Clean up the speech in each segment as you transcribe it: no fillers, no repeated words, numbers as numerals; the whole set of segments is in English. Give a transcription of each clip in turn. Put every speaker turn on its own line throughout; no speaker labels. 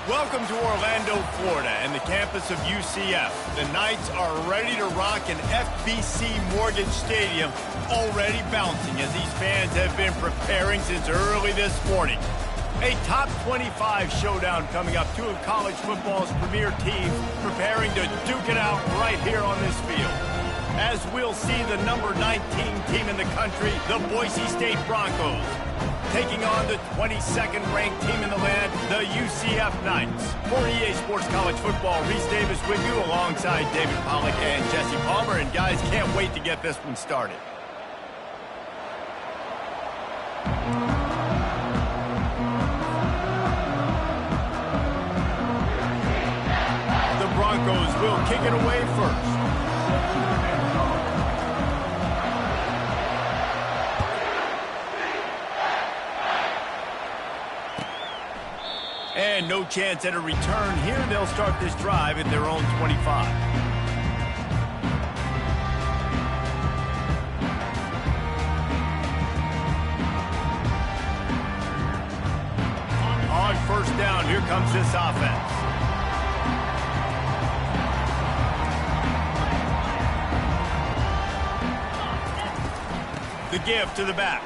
Welcome to Orlando, Florida, and the campus of UCF. The Knights are ready to rock an FBC Mortgage Stadium, already bouncing as these fans have been preparing since early this morning. A top 25 showdown coming up. Two of college football's premier teams preparing to duke it out right here on this field. As we'll see the number 19 team in the country, the Boise State Broncos, taking on the 22nd ranked team in the land, the UCF Knights. For EA Sports College Football, Reese Davis with you alongside David Pollack and Jesse Palmer. And guys, can't wait to get this one started. The Broncos will kick it away first. And no chance at a return here. They'll start this drive at their own 25. On first down, here comes this offense. The give to the back.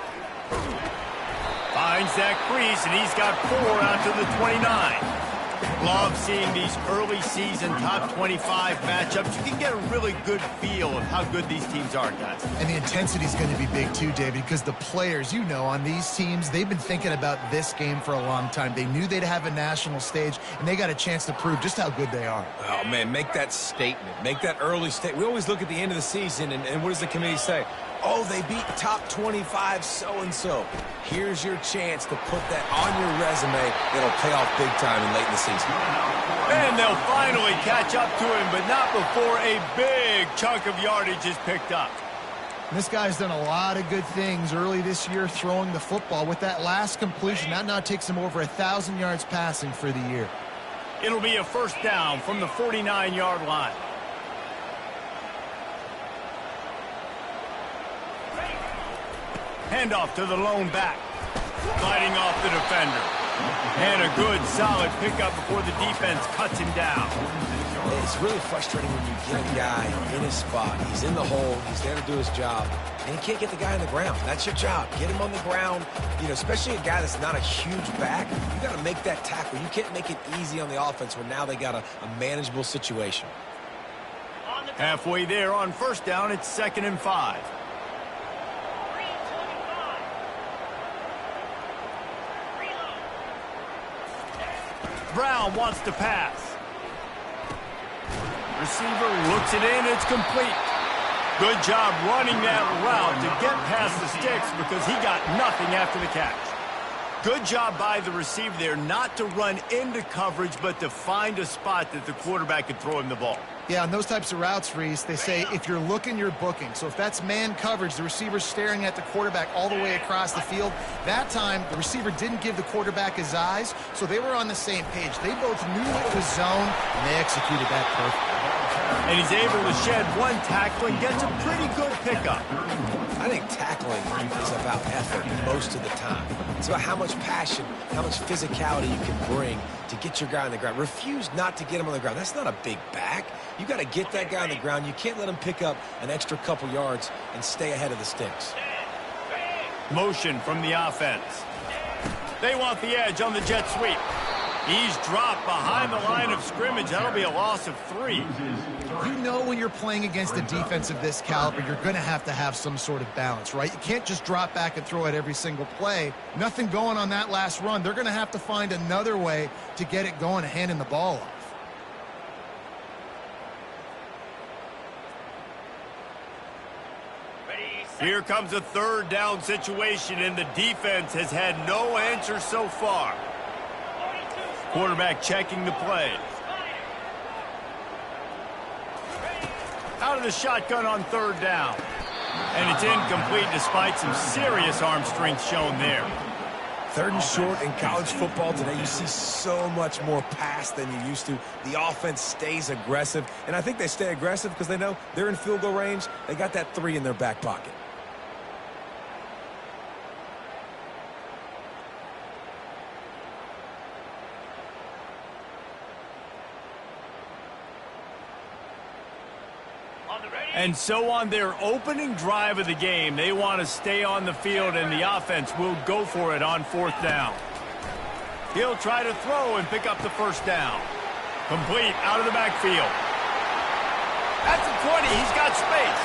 Finds that crease, and he's got 4 out to the 29. Love seeing these early season top 25 matchups. You can get a really good feel of how good these teams are, guys.
And the intensity is going to be big too, David, because the players, you know, on these teams, they've been thinking about this game for a long time. They knew they'd have a national stage, and they got a chance to prove just how good they are.
Oh, man, make that statement. Make that early statement. We always look at the end of the season, and what does the committee say? Oh, they beat top 25 so-and-so. Here's your chance to put that on your resume. It'll pay off big time and late in the season.
And they'll finally catch up to him, but not before a big chunk of yardage is picked up.
This guy's done a lot of good things early this year throwing the football. With that last completion, that now takes him over 1,000 yards passing for the year.
It'll be a first down from the 49-yard line. Handoff to the lone back. Gliding off the defender. And a good, solid pickup before the defense cuts him down.
It's really frustrating when you get a guy in his spot. He's in the hole. He's there to do his job. And you can't get the guy on the ground. That's your job. Get him on the ground. You know, especially a guy that's not a huge back. You got to make that tackle. You can't make it easy on the offense when now they got a manageable situation.
Halfway there on first down, it's 2nd and 5. Brown wants to pass. Receiver looks it in. It's complete. Good job running that route to get past the sticks because he got nothing after the catch. Good job by the receiver there not to run into coverage, but to find a spot that the quarterback could throw him the ball.
Yeah, on those types of routes, Reese, they say if you're looking, you're booking. So if that's man coverage, the receiver's staring at the quarterback all the way across the field. That time, the receiver didn't give the quarterback his eyes, so they were on the same page. They both knew it was zone, and they executed that perfectly.
And he's able to shed one tackle and gets a pretty good pickup.
I think tackling is about effort most of the time. It's about how much passion, how much physicality you can bring to get your guy on the ground. Refuse not to get him on the ground. That's not a big back. You got to get that guy on the ground. You can't let him pick up an extra couple yards and stay ahead of the sticks.
Motion from the offense. They want the edge on the jet sweep. He's dropped behind the line of scrimmage. That'll be a loss of 3.
You know when you're playing against a defense of this caliber, you're going to have some sort of balance, right? You can't just drop back and throw it every single play. Nothing going on that last run. They're going to have to find another way to get it going and handing the ball off.
Here comes a third down situation, and the defense has had no answer so far. Quarterback checking the play. Out of the shotgun on third down. And it's incomplete despite some serious arm strength shown there.
3rd and short in college football today. You see so much more pass than you used to. The offense stays aggressive, and I think they stay aggressive because they know they're in field goal range. They got that 3 in their back pocket.
And so on their opening drive of the game, they want to stay on the field, and the offense will go for it on 4th down. He'll try to throw and pick up the first down. Complete out of the backfield. At the 20, he's got space.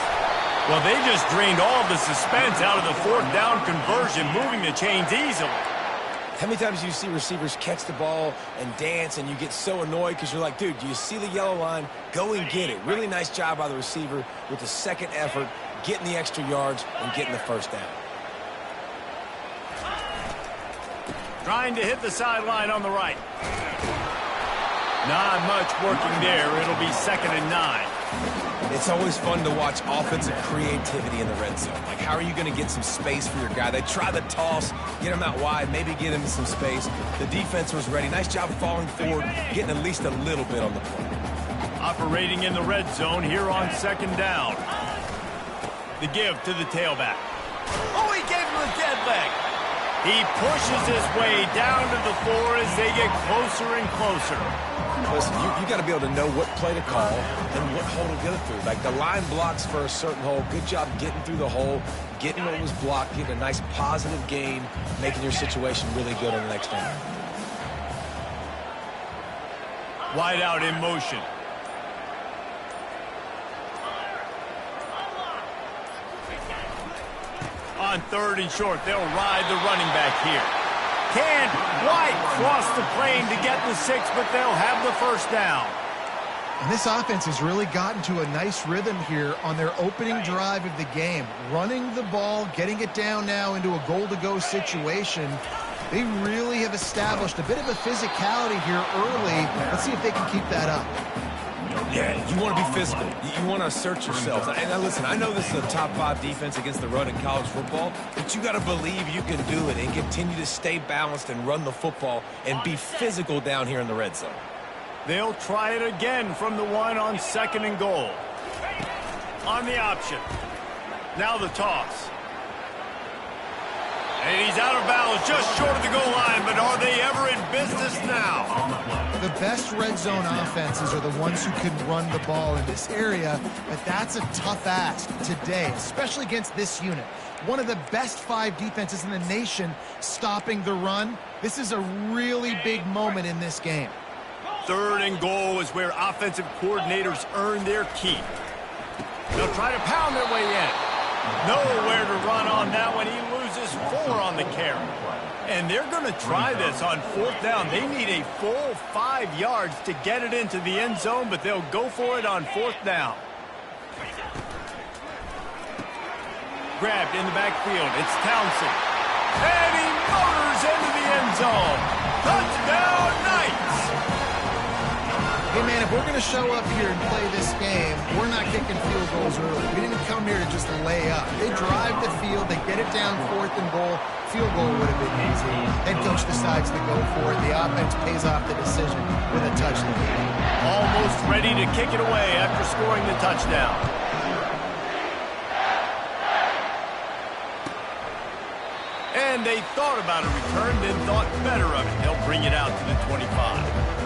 Well, they just drained all of the suspense out of the 4th down conversion, moving the chains easily.
How many times do you see receivers catch the ball and dance and you get so annoyed because you're like, dude, do you see the yellow line? Go and get it. Really nice job by the receiver with the second effort, getting the extra yards and getting the first down.
Trying to hit the sideline on the right. Not much working there. It'll be 2nd and 9.
It's always fun to watch offensive creativity in the red zone. Like, how are you going to get some space for your guy? They try the toss, get him out wide, maybe get him some space. The defense was ready. Nice job falling forward, getting at least a little bit on the play.
Operating in the red zone here on 2nd down. The give to the tailback. Oh, he gave him a dead leg. He pushes his way down to the floor as they get closer and closer.
Listen, you got to be able to know what play to call and what hole to go through. Like, the line blocks for a certain hole. Good job getting through the hole, getting what was blocked, getting a nice positive gain, making your situation really good on the next down.
Wide out in motion. On 3rd and short, they'll ride the running back here. Can't quite cross the plane to get the 6, but they'll have the first down.
And this offense has really gotten to a nice rhythm here on their opening drive of the game. Running the ball, getting it down now into a goal-to-go situation. They really have established a bit of a physicality here early. Let's see if they can keep that up.
Yeah, you want to be physical. You want to assert yourself. And listen, I know this is a top 5 defense against the run in college football, but you got to believe you can do it and continue to stay balanced and run the football and be physical down here in the red zone.
They'll try it again from the 1 on 2nd and goal. On the option. Now the toss. And he's out of bounds, just short of the goal line, but are they ever in business now?
The best red zone offenses are the ones who can run the ball in this area, but that's a tough ask today, especially against this unit. One of the best 5 defenses in the nation stopping the run. This is a really big moment in this game.
3rd and goal is where offensive coordinators earn their keep. They'll try to pound their way in. Nowhere to run on that one. He loses 4 on the carry. And they're going to try this on 4th down. They need a full 5 yards to get it into the end zone, but they'll go for it on 4th down. Grabbed in the backfield. It's Townsend. And he motors into the end zone. Touchdown, Knights!
Hey, man, if we're going to show up here and play this game, we're not kicking field goals early. We didn't come here to just lay up. They drive the field. They get it down 4th and goal. Field goal would have been easy. Head coach decides to go for it. The offense pays off the decision with a touchdown.
Almost ready to kick it away after scoring the touchdown. And they thought about a return, then thought better of it. They'll bring it out to the 25.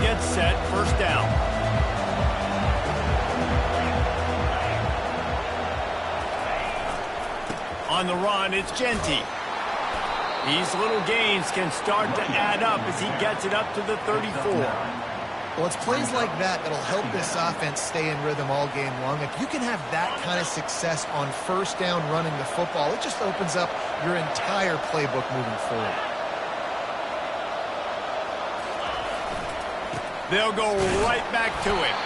Gets set, 1st down. On the run, it's Genty. These little gains can start to add up as he gets it up to the 34.
Well, it's plays like that that'll help this offense stay in rhythm all game long. If you can have that kind of success on first down running the football, it just opens up your entire playbook moving forward.
They'll go right back to it.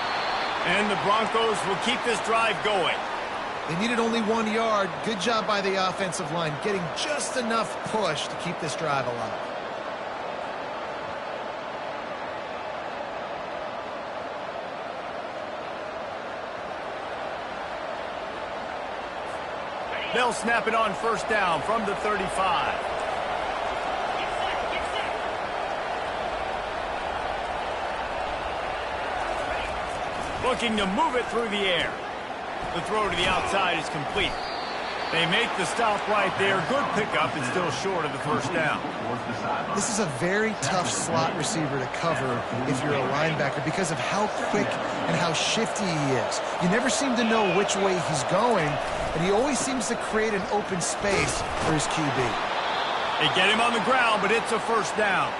And the Broncos will keep this drive going.
They needed only 1 yard. Good job by the offensive line, getting just enough push to keep this drive alive.
They'll snap it on first down from the 35. Looking to move it through the air. The throw to the outside is complete. They make the stop right there. Good pickup. It's still short of the first down.
This is a very tough slot receiver to cover if you're a linebacker because of how quick and how shifty he is. You never seem to know which way he's going, and he always seems to create an open space for his QB.
They get him on the ground, but it's a first down.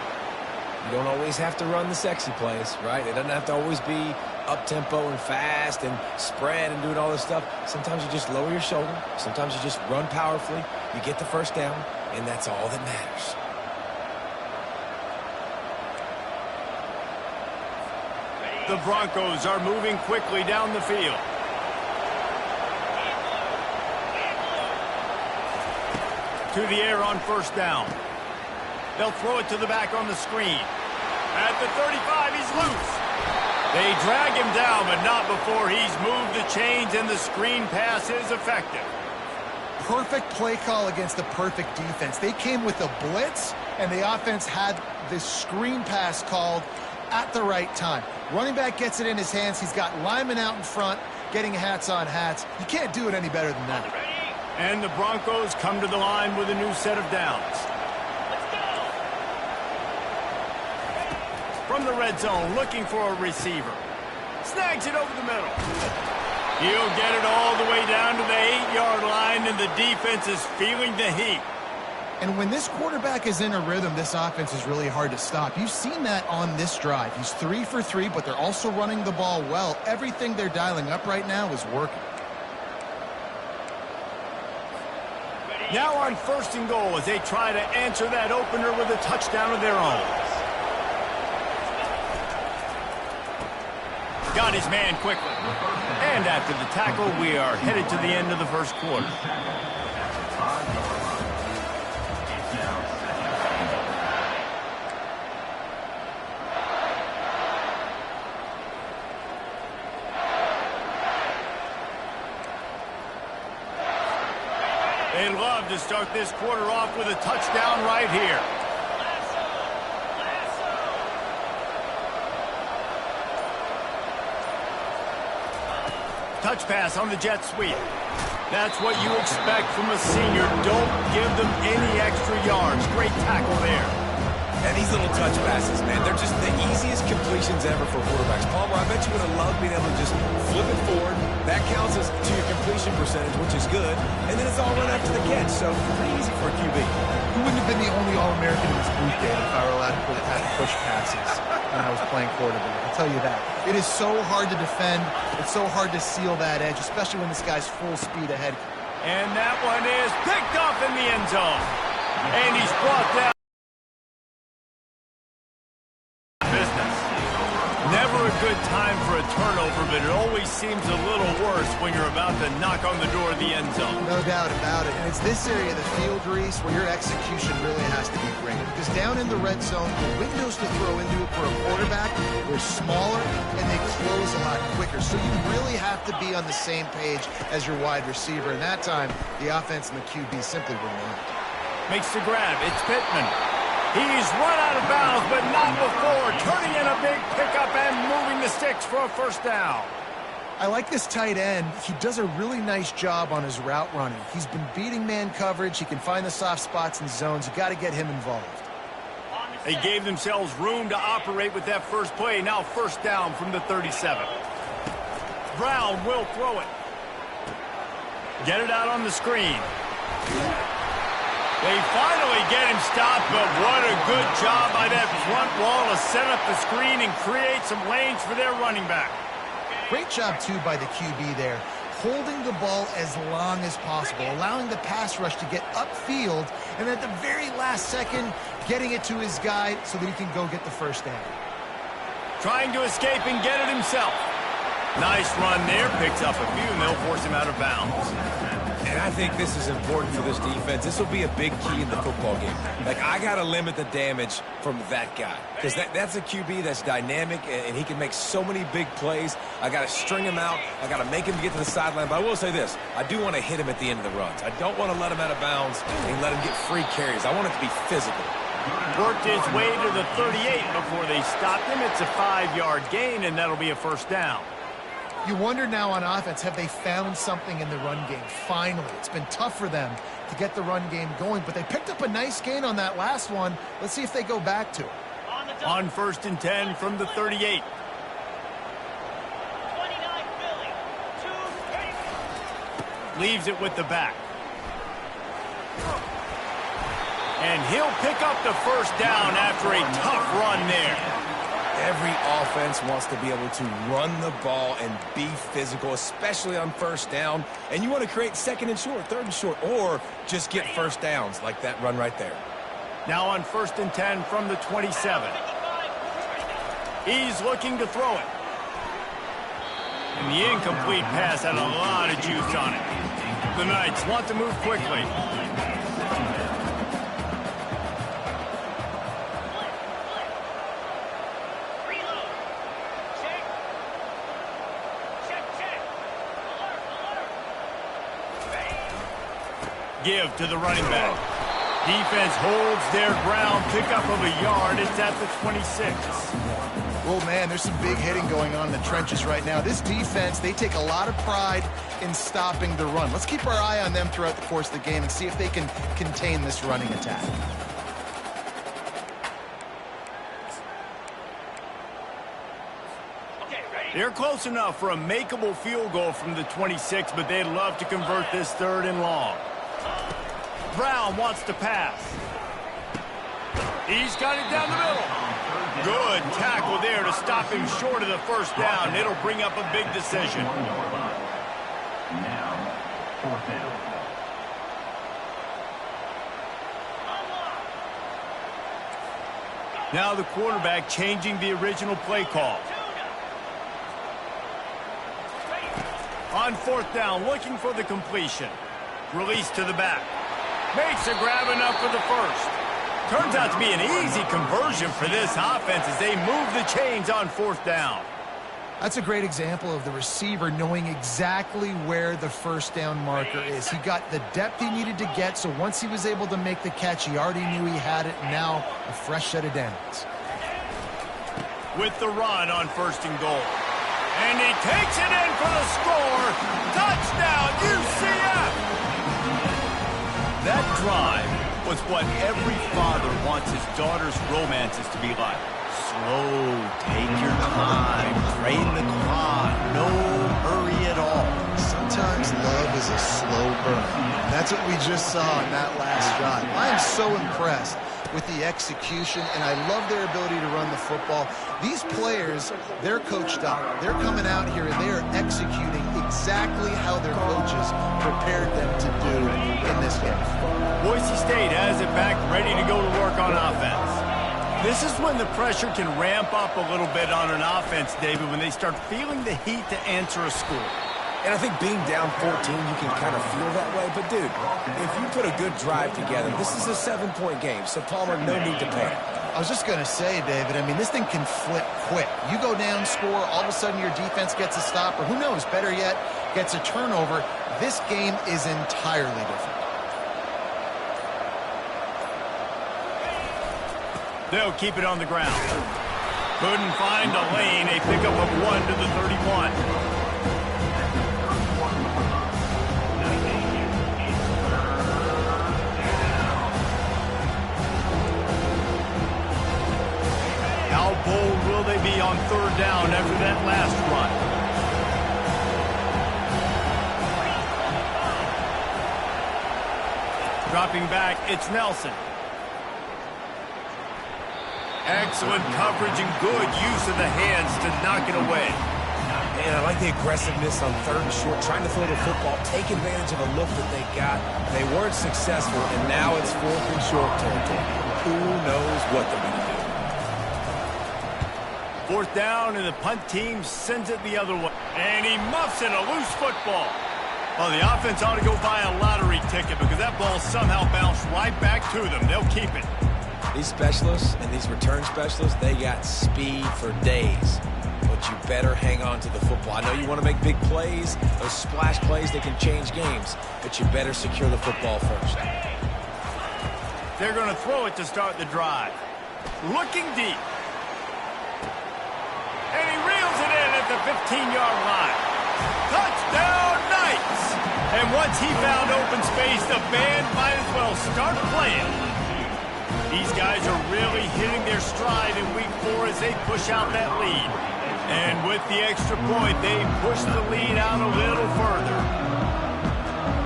You don't always have to run the sexy plays, right? It doesn't have to always be up-tempo and fast and spread and doing all this stuff. Sometimes you just lower your shoulder. Sometimes you just run powerfully. You get the first down, and that's all that matters.
The Broncos are moving quickly down the field. To the air on first down. They'll throw it to the back on the screen. At the 35, he's loose. They drag him down, but not before he's moved the chains, and the screen pass is effective.
Perfect play call against the perfect defense. They came with a blitz, and the offense had this screen pass called at the right time. Running back gets it in his hands. He's got linemen out in front, getting hats on hats. You can't do it any better than that.
And the Broncos come to the line with a new set of downs. From the red zone, looking for a receiver. Snags it over the middle. He'll get it all the way down to the 8-yard line, and the defense is feeling the heat.
And when this quarterback is in a rhythm, this offense is really hard to stop. You've seen that on this drive. He's 3 for 3, but they're also running the ball well. Everything they're dialing up right now is working.
Now on first and goal as they try to answer that opener with a touchdown of their own. Got his man quickly. And after the tackle, we are headed to the end of the first quarter. They love to start this quarter off with a touchdown right here. Touch pass on the jet sweep. That's what you expect from a senior. Don't give them any extra yards. Great tackle there.
And these little touch passes, man, they're just the easiest completions ever for quarterbacks. Palmer, I bet you would have loved being able to just flip it forward. That counts as to your completion percentage, which is good. And then it's all run after the catch, so pretty easy for a QB.
Who wouldn't have been the only All-American in this booth game if I were allowed to have push passes when I was playing quarterback? I'll tell you that. It is so hard to defend. It's so hard to seal that edge, especially when this guy's full speed ahead.
And that one is picked off in the end zone. And he's brought down. Business. Never a good time for a turnover, but it always seems a little worse when you're about to knock on the door of the end zone.
No doubt about it. And it's this area of the field, Reese, where your execution really has to be great. Because down in the red zone, the windows to throw into it for a quarterback, they're smaller and they close a lot quicker. So you really have to be on the same page as your wide receiver. And that time, the offense and the QB simply were not.
Makes the grab. It's Pittman. He's run out of bounds, but not before turning in a big pickup and moving the sticks for a first down.
I like this tight end. He does a really nice job on his route running. He's been beating man coverage. He can find the soft spots and zones. You got to get him involved.
They gave themselves room to operate with that first play. Now first down from the 37. Brown will throw it. Get it out on the screen. They finally get him stopped, but what a good job by that front wall to set up the screen and create some lanes for their running back.
Great job, too, by the QB there, holding the ball as long as possible, allowing the pass rush to get upfield, and at the very last second, getting it to his guy so that he can go get the first down.
Trying to escape and get it himself. Nice run there, picks up a few, and they'll force him out of bounds.
And I think this is important for this defense. This will be a big key in the football game. Like, I got to limit the damage from that guy. Because that's a QB that's dynamic, and he can make so many big plays. I got to string him out. I got to make him get to the sideline. But I will say this. I do want to hit him at the end of the runs. I don't want to let him out of bounds and let him get free carries. I want it to be physical.
Worked his way to the 38 before they stopped him. It's a 5-yard gain, and that'll be a first down.
You wonder now on offense, have they found something in the run game? Finally, it's been tough for them to get the run game going, but they picked up a nice gain on that last one. Let's see if they go back to it.
On 1st and 10 from the 38. Leaves it with the back. And he'll pick up the first down after a tough run there.
Every offense wants to be able to run the ball and be physical, especially on first down. And you want to create 2nd and short, 3rd and short, or just get first downs like that run right there.
Now on 1st and 10 from the 27. He's looking to throw it. And the incomplete pass had a lot of juice on it. The Knights want to move quickly. Give to the running back. Defense holds their ground. Pickup of a yard. It's at the 26.
Oh, man, there's some big hitting going on in the trenches right now. This defense, they take a lot of pride in stopping the run. Let's keep our eye on them throughout the course of the game and see if they can contain this running attack.
They're close enough for a makeable field goal from the 26, but they'd love to convert this 3rd and long. Brown wants to pass. He's got it down the middle. Good tackle there to stop him short of the first down. It'll bring up a big decision.
Now, 4th down.
Now the quarterback changing the original play call. On 4th down, looking for the completion. Release to the back. Makes a grab enough for the first. Turns out to be an easy conversion for this offense as they move the chains on 4th down.
That's a great example of the receiver knowing exactly where the first down marker is. He got the depth he needed to get, so once he was able to make the catch, he already knew he had it, and now a fresh set of downs.
With the run on 1st and goal. And he takes it in for the score. Touchdown, UCF! That drive was what every father wants his daughter's romances to be like. Slow, take your time, drain the clock, no hurry at all.
Sometimes love is a slow burn. And that's what we just saw in that last drive. I am so impressed with the execution, and I love their ability to run the football. These players, they're coached up. They're coming out here, and they are executing exactly how their coaches prepared them to do in this game.
Boise State has it back, ready to go to work on offense. This is when the pressure can ramp up a little bit on an offense, David, when they start feeling the heat to answer a score.
And I think being down 14, you can kind of feel that way. But, dude, if you put a good drive together, this is a 7-point game. So, Palmer, no need to panic.
I was just going to say, David, I mean, this thing can flip quick. You go down, score, all of a sudden your defense gets a stop, or who knows, better yet, gets a turnover. This game is entirely different.
They'll keep it on the ground. Couldn't find a lane. A pickup of 1 to the 31. How bold will they be on 3rd down after that last run? Dropping back, it's Nelson. Excellent coverage and good use of the hands to knock it away.
Man, I like the aggressiveness on 3rd and short, trying to throw the football, take advantage of a look that they got. They weren't successful, and now it's 4th and short territory. Who knows what they're going to do?
4th down, and the punt team sends it the other way. And he muffs it, a loose football. Well, the offense ought to go buy a lottery ticket because that ball somehow bounced right back to them. They'll keep it.
These specialists and these return specialists, they got speed for days. But you better hang on to the football. I know you want to make big plays, those splash plays that can change games, but you better secure the football first.
They're going to throw it to start the drive. Looking deep. And he reels it in at the 15-yard line. Touchdown, Knights! And once he found open space, the band might as well start playing. These guys are really hitting their stride in week 4 as they push out that lead. And with the extra point, they push the lead out a little further.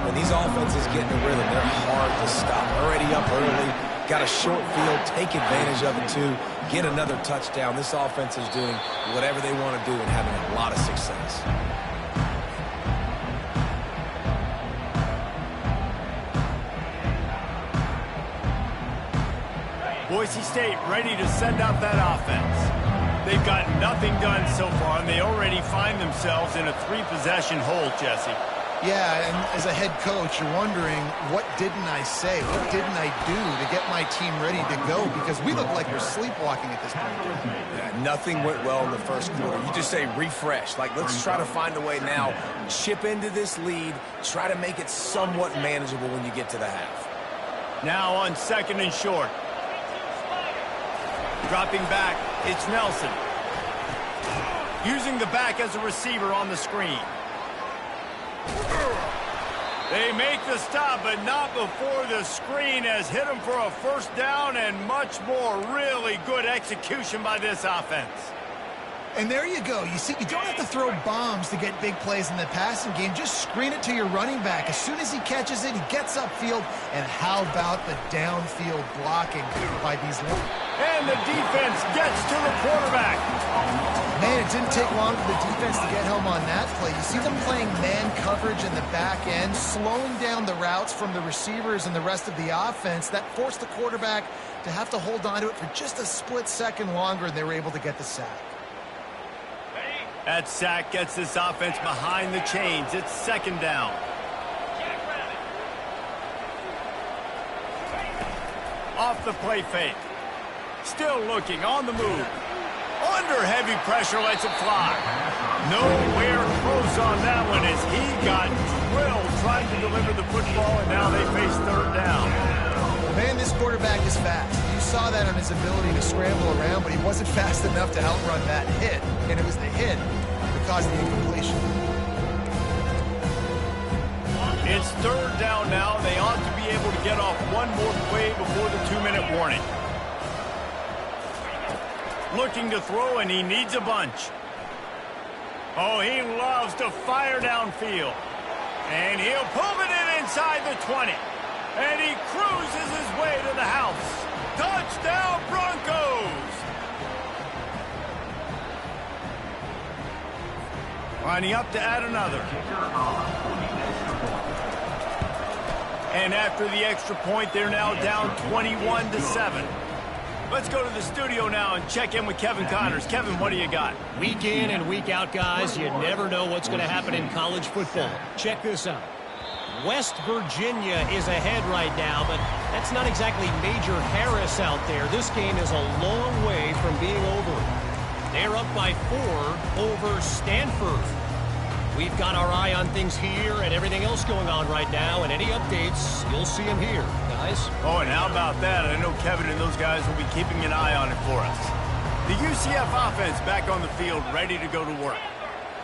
When these offenses get in the rhythm, they're hard to stop. Already up early, got a short field, take advantage of it too, get another touchdown. This offense is doing whatever they want to do and having a lot of success.
Boise State ready to send out that offense. They've got nothing done so far, and they already find themselves in a 3-possession hole, Jesse.
Yeah, and as a head coach, you're wondering, what didn't I say? What didn't I do to get my team ready to go? Because we look like we're sleepwalking at this point.
Yeah, nothing went well in the first quarter. You just say refresh. Like, let's try to find a way now. Chip into this lead. Try to make it somewhat manageable when you get to the half.
Now on 2nd and short. Dropping back, it's Nelson. Using the back as a receiver on the screen. They make the stop, but not before the screen has hit them for a 1st down and much more. Really good execution by this offense.
And there you go. You see, you don't have to throw bombs to get big plays in the passing game. Just screen it to your running back. As soon as he catches it, he gets upfield. And how about the downfield blocking by these long?
And the defense gets to the quarterback.
Man, it didn't take long for the defense to get home on that play. You see them playing man coverage in the back end, slowing down the routes from the receivers and the rest of the offense. That forced the quarterback to have to hold on to it for just a split second longer, and they were able to get the sack.
That sack gets this offense behind the chains. It's 2nd down. Off the play fake. Still looking, on the move. Under heavy pressure, lets it fly. Nowhere close on that one as he got drilled trying to deliver the football, and now they face 3rd down.
Man, this quarterback is fast. You saw that on his ability to scramble around, but he wasn't fast enough to outrun that hit. And it was the hit that caused the incompletion.
It's 3rd down now. They ought to be able to get off one more play before the 2-minute warning. Looking to throw, and he needs a bunch. Oh, he loves to fire downfield. And he'll pull it in inside the 20. And he cruises his way to the house. Touchdown, Broncos! Lining up to add another. And after the extra point, they're now down 21-7. Let's go to the studio now and check in with Kevin Connors. Kevin, what do you got?
Week in and week out, guys, you never know what's going to happen in college football. Check this out. West Virginia is ahead right now, but that's not exactly Major Harris out there. This game is a long way from being over. They're up by 4 over Stanford. We've got our eye on things here and everything else going on right now, and any updates, you'll see them here, guys.
Oh, and how about that? I know Kevin and those guys will be keeping an eye on it for us. The UCF offense back on the field, ready to go to work.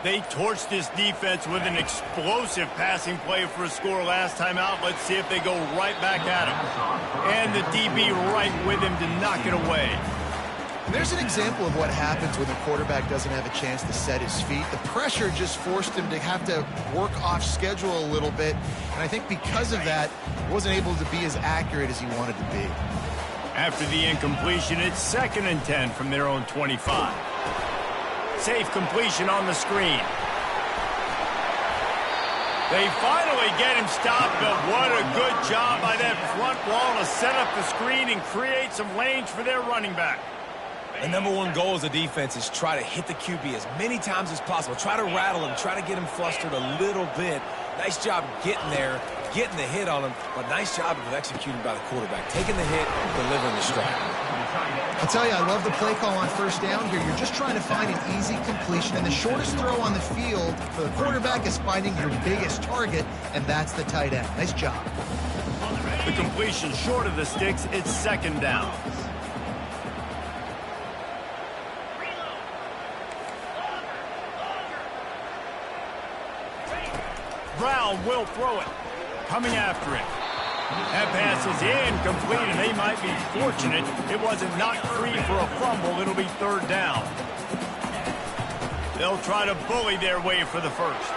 They torched this defense with an explosive passing play for a score last time out. Let's see if they go right back at him. And the DB right with him to knock it away.
There's an example of what happens when the quarterback doesn't have a chance to set his feet. The pressure just forced him to have to work off schedule a little bit, and I think because of that, he wasn't able to be as accurate as he wanted to be.
After the incompletion, it's 2nd and 10 from their own 25. Safe completion on the screen. They finally get him stopped, but what a good job by that front wall to set up the screen and create some lanes for their running back.
The #1 goal as a defense is try to hit the QB as many times as possible. Try to rattle him, try to get him flustered a little bit. Nice job getting there, getting the hit on him, but nice job of executing by the quarterback. Taking the hit, delivering the strike.
I'll tell you, I love the play call on 1st down here. You're just trying to find an easy completion, and the shortest throw on the field for the quarterback is finding your biggest target, and that's the tight end. Nice job.
The completion short of the sticks, it's 2nd down. Brown will throw it. Coming after it. That pass is incomplete, and they might be fortunate it wasn't knocked free for a fumble. It'll be 3rd down. They'll try to bully their way for the first.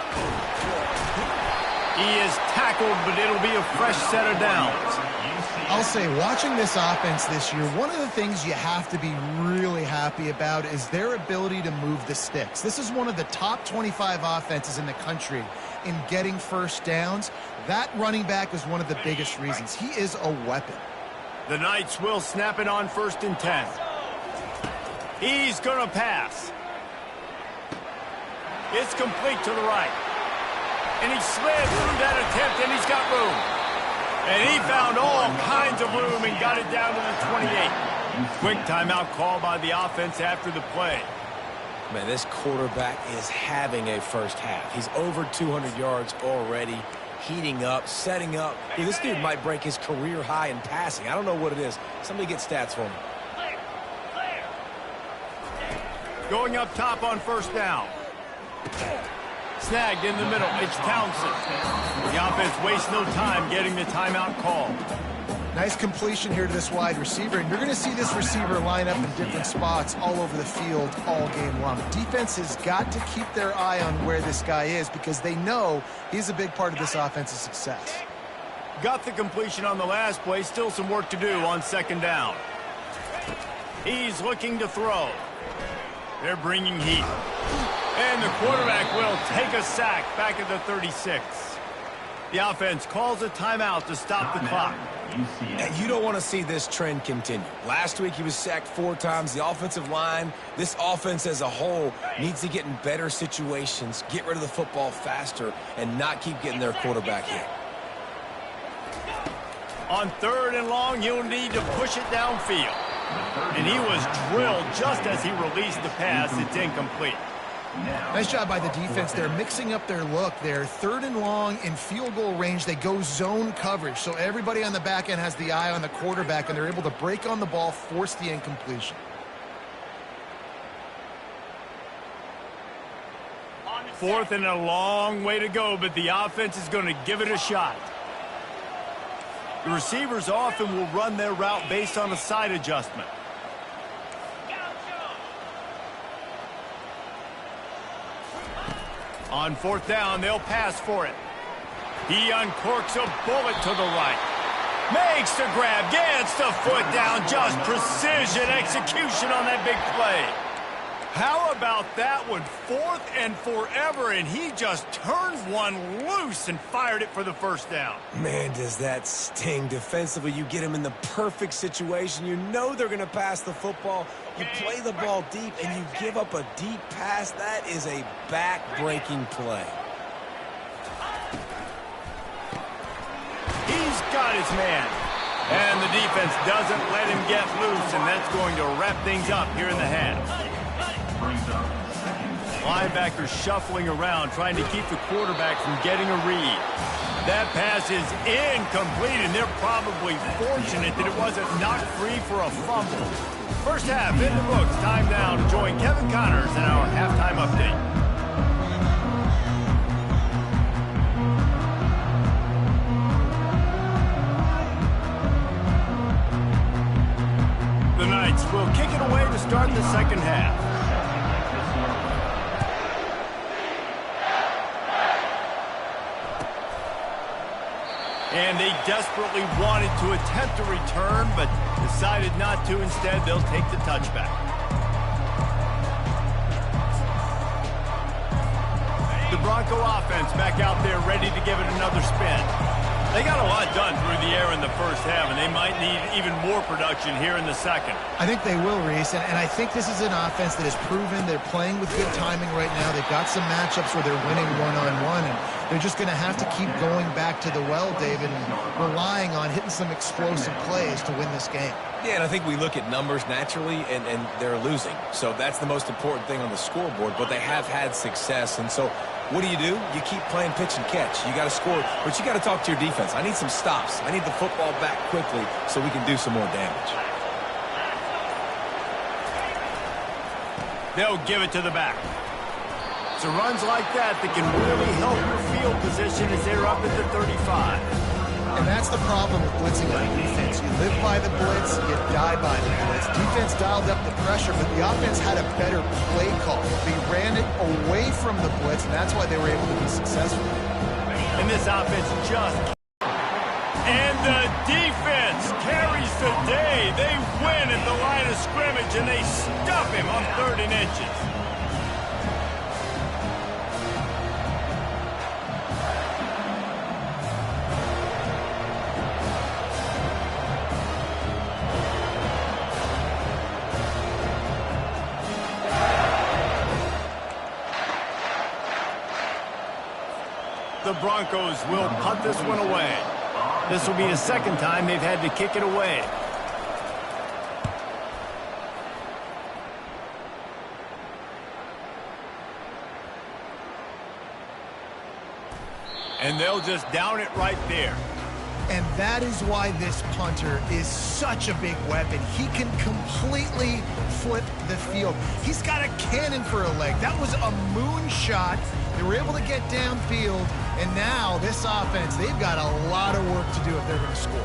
He is tackled, but it'll be a fresh set of downs.
I'll say, watching this offense this year, one of the things you have to be really happy about is their ability to move the sticks. This is one of the top 25 offenses in the country in getting 1st downs. That running back is one of the biggest reasons. He is a weapon.
The Knights will snap it on 1st and 10. He's going to pass. It's complete to the right. And he slid through that attempt, and he's got room. And he found all kinds of room and got it down to the 28. Quick timeout call by the offense after the play.
Man, this quarterback is having a first half. He's over 200 yards already, heating up, setting up. Dude, this dude might break his career high in passing. I don't know what it is. Somebody get stats for him.
Going up top on 1st down. Snagged in the middle. It's Townsend. The offense wastes no time getting the timeout call.
Nice completion here to this wide receiver, and you're going to see this receiver line up in different spots all over the field all game long. Defense has got to keep their eye on where this guy is because they know he's a big part of this offense's success.
Got the completion on the last play. Still some work to do on 2nd down. He's looking to throw. They're bringing heat. And the quarterback will take a sack back at the 36. The offense calls a timeout to stop the clock.
And you don't want to see this trend continue. Last week he was sacked 4 times. The offensive line, this offense as a whole, needs to get in better situations, get rid of the football faster, and not keep getting their quarterback hit.
On 3rd and long, he'll need to push it downfield. And he was drilled just as he released the pass. It's incomplete.
Nice job by the defense. They're mixing up their look. They're 3rd and long in field goal range. They go zone coverage, so everybody on the back end has the eye on the quarterback, and they're able to break on the ball, force the incompletion.
Fourth and a long way to go, but the offense is going to give it a shot. The receivers often will run their route based on a side adjustment. On 4th down, they'll pass for it. He uncorks a bullet to the right. Makes the grab, gets the foot down. Just precision execution on that big play. How about that one? 4th and forever, and he just turned one loose and fired it for the 1st down.
Man, does that sting. Defensively, you get him in the perfect situation. You know they're going to pass the football. You play the ball deep, and you give up a deep pass. That is a back-breaking play.
He's got his man. And the defense doesn't let him get loose, and that's going to wrap things up here in the half. Linebackers shuffling around, trying to keep the quarterback from getting a read. That pass is incomplete, and they're probably fortunate that it wasn't knocked free for a fumble. First half in the books. Time now to join Kevin Connors in our halftime update. The Knights will kick it away to start the second half. And they desperately wanted to attempt a return, but decided not to. Instead, they'll take the touchback. The Bronco offense back out there ready to give it another spin. They got a lot done through the air in the first half, and they might need even more production here in the second.
I think they will, Reese, and I think this is an offense that has proven they're playing with good timing right now. They've got some matchups where they're winning one-on-one, and they're just going to have to keep going back to the well, David, and relying on hitting some explosive plays to win this game.
Yeah, and I think we look at numbers naturally, and they're losing. So that's the most important thing on the scoreboard, but they have had success, and so what do? You keep playing pitch and catch. You got to score, but you got to talk to your defense. I need some stops. I need the football back quickly so we can do some more damage.
They'll give it to the back. So runs like that can really help your field position as they're up at the 35.
And that's the problem with blitzing on defense. You live by the blitz, you die by the blitz. Defense dialed up the pressure, but the offense had a better play call. They ran it away from the blitz, and that's why they were able to be successful.
And this offense just... And the defense carries the day. They win at the line of scrimmage, and they stuff him on 3rd and inches. The Broncos will punt this one away. This will be the second time they've had to kick it away. And they'll just down it right there.
And that is why this punter is such a big weapon. He can completely flip the field. He's got a cannon for a leg. That was a moonshot. They were able to get downfield, and now this offense, they've got a lot of work to do if they're going to score.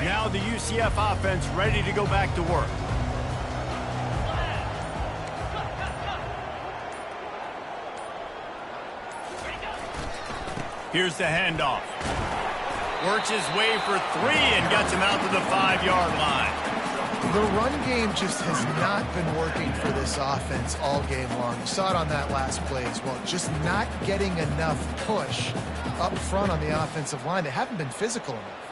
Now the UCF offense ready to go back to work. Here's the handoff. Works his way for 3 and gets him out to the 5-yard line.
The run game just has not been working for this offense all game long. You saw it on that last play as well. Just not getting enough push up front on the offensive line. They haven't been physical enough.